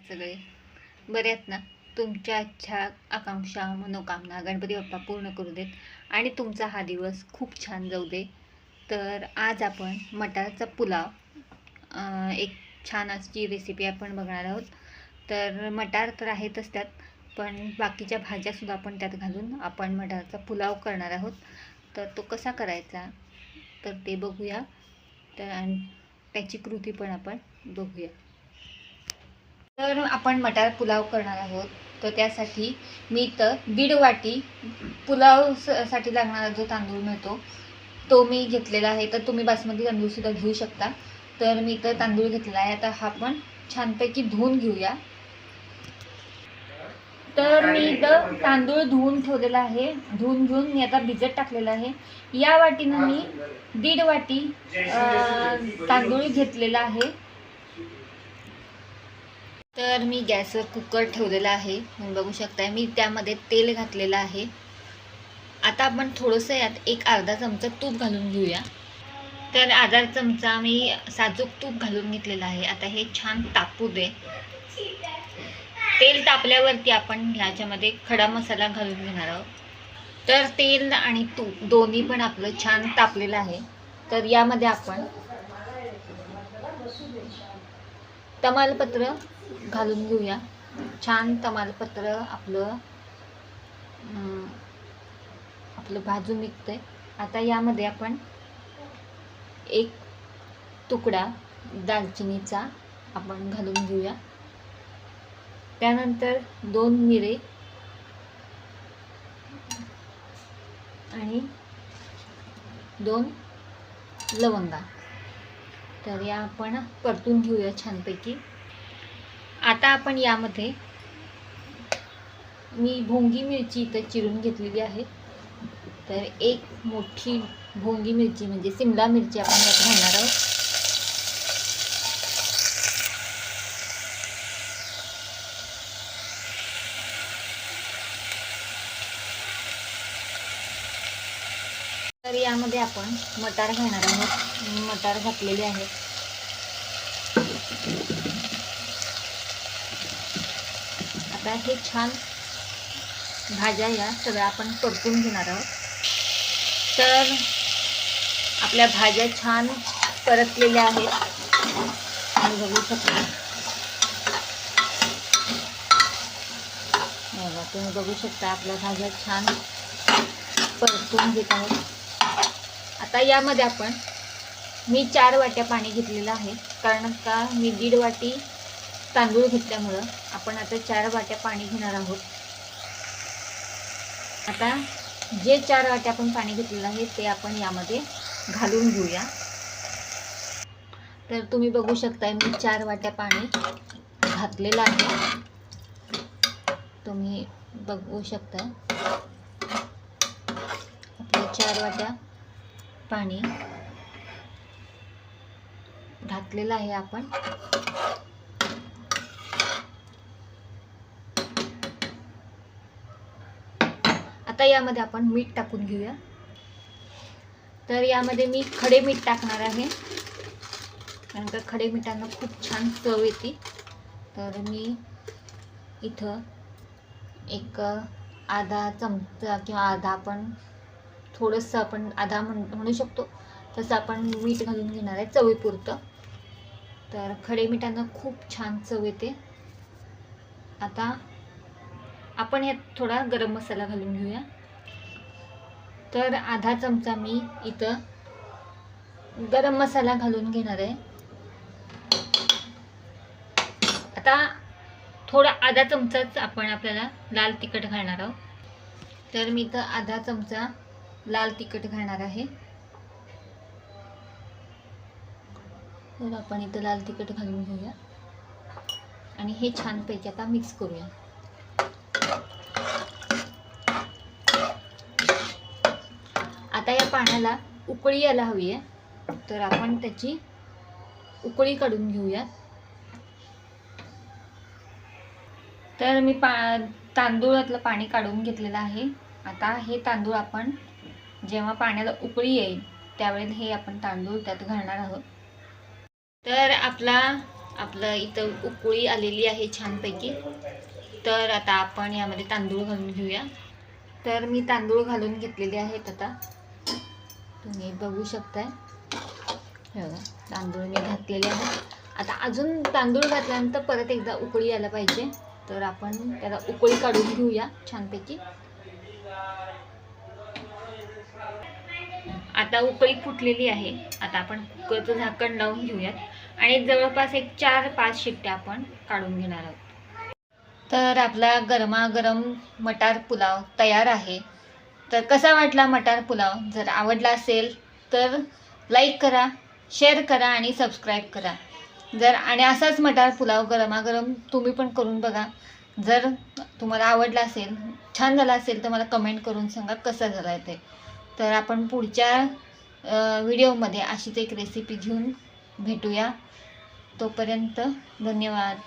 सगळे? बरे आहेत ना? तुमच्या इच्छा, आकांक्षा, मनोकामना गणपती बाप्पा पूर्ण करू देत आणि तुमचा हा दिवस खूप छान जाऊ दे. तर आज आपण मटारचा पुलाव एक छान अशी रेसिपी आपण बघणार आहोत. तर मटार तर आहेतच त्यात, पण बाकीच्या भाज्यासुद्धा आपण त्यात घालून आपण मटारचा पुलाव करणार आहोत. तर तो कसा करायचा तर ते बघूया. तर आणि त्याची कृती पण आपण बघूया. तर आपण मटार पुलाव करणार आहोत. तर त्यासाठी मी इथं 1.5 वाटी पुलाव साठी लागणारा जो तांदूळ मिळतो तो मी घेतलेला आहे. तर तुम्ही बासमती तांदूळसुद्धा घेऊ शकता. तर मी इथं तांदूळ घेतलेला आहे. आता हा पण छानपैकी धुवून घेऊया. तर मी इथं तांदूळ धुवून ठेवलेला आहे. धुवून घेऊन मी आता भिजत टाकलेला आहे. या वाटीनं मी 1.5 वाटी तांदूळ घेतलेला आहे. तर मी गॅसवर कुकर ठेवलेला आहे. तुम्ही बघू शकता मी त्यामध्ये तेल घातलेलं आहे. आता आपण थोडंसं यात एक अर्धा चमचा तूप घालून घेऊया. तर अर्धा चमचा मी साजूक तूप घालून घेतलेलं आहे. आता हे छान तापू दे. तेल तापल्यावरती आपण ह्याच्यामध्ये खडा मसाला घालून घेणार आहोत. तर तेल आणि तूप दोन्ही पण आपलं छान तापलेलं आहे. तर यामध्ये आपण तमालपत्र घालून घेऊया. छान तमालपत्र आपलं भाजून निघतंय. आता यामध्ये आपण एक तुकडा दालचिनीचा आपण घालून घेऊया. त्यानंतर 2 मिरे आणि 2 लवंगा. तर या आपण परतून घेऊया छानपैकी. आता आपण यामध्ये मी भोंगी मिरची इथं चिरून घेतलेली आहे. तर एक मोठी भोंगी मिरची म्हणजे सिमला मिरची आपण यात घालणार आहोत. तर यामध्ये आपण मटार घालणार आहोत. मटार घातलेले आहेत. आता हे छान भाज्या या सगळ्या आपण परतून घेणार आहोत. तर आपल्या भाज्या छान परतलेल्या आहेत. तुम्ही बघू शकता. तुम्ही बघू शकता आपल्या भाज्या छान परतून घेत आहोत. आता यामध्ये आपण मी 4 वाट्या पाणी घेतलेलं आहे. कारण का मी 1.5 वाटी तांदूळ घेतल्यामुळं आपण आता 4 वाट्या पाणी घेणार आहोत. आता जे 4 वाट्या आपण पाणी घेतलेलं आहे ते आपण यामध्ये घालून घेऊया. तर तुम्ही बघू शकता मी 4 वाट्या पाणी घातलेलं आहे. तुम्ही बघू शकता आपल्या 4 वाट्या पाणी घातलेलं आहे आपण. आता यामध्ये आपण मीठ टाकून घेऊया. तर यामध्ये मी खडे मीठ टाकणार आहे. कारण का खडे मिठांना खूप छान चव येते. तर मी इथं एक अर्धा चमचा किंवा अर्धा आपण थोडंसं आपण आधा म्हणू शकतो तसं आपण मीठ घालून घेणार आहे चवीपुरतं. तर खडे मिठांना खूप छान चव येते. आता आपण यात थोडा गरम मसाला घालून घेऊया. तर अर्धा चमचा मी इथं गरम मसाला घालून घेणार आहे. आता थोडा अर्धा चमचाच आपण आपल्याला लाल तिखट घालणार आहोत. तर मी इथं अर्धा चमचा लाल तिखट घालणार आहे. तर आपण इथं लाल तिखट घालून घेऊया आणि हे छानपैकी आता मिक्स करूया. आता या पाण्याला उकळी यायला हवी आहे. तर आपण त्याची उकळी काढून घेऊया. तर मी तांदूळातलं पाणी काढून घेतलेलं आहे. आता हे तांदूळ आपण जेव्हा पाण्याला उकळी येईल त्यावेळेस हे आपण तांदूळ त्यात घालणार आहोत. तर आपला आपलं इथं उकळी आलेली आहे छानपैकी. तर आता आपण यामध्ये तांदूळ घालून घेऊया. तर मी तांदूळ घालून घेतलेले आहेत. आता तुम्ही बघू शकताय, हे बघा तांदूळ मी घातलेले आहेत. आता अजून तांदूळ घातल्यानंतर परत एकदा उकळी यायला पाहिजे, तर आपण त्याला उकळी काढून घेऊया छानपैकी. आता उकळी फुटलेली आहे. आता आपण कुकरचं झाकण लावून घेऊयात आणि जवळपास एक 4-5 शिट्ट्या आपण काढून घेणार आहोत. तर आपला गरमागरम मटार पुलाव तयार आहे. तर कसा वाटला मटार पुलाव? जर आवडला असेल तर लाईक करा, शेअर करा आणि सबस्क्राईब करा. आणि असाच मटार पुलाव गरमागरम तुम्ही पण करून बघा. जर तुम्हाला आवडला असेल, छान झाला असेल तर मला कमेंट करून सांगा कसं झालं आहे ते. तर आपण पुढच्या व्हिडिओमध्ये अशीच एक रेसिपी घेऊन भेटूया. तोपर्यंत धन्यवाद.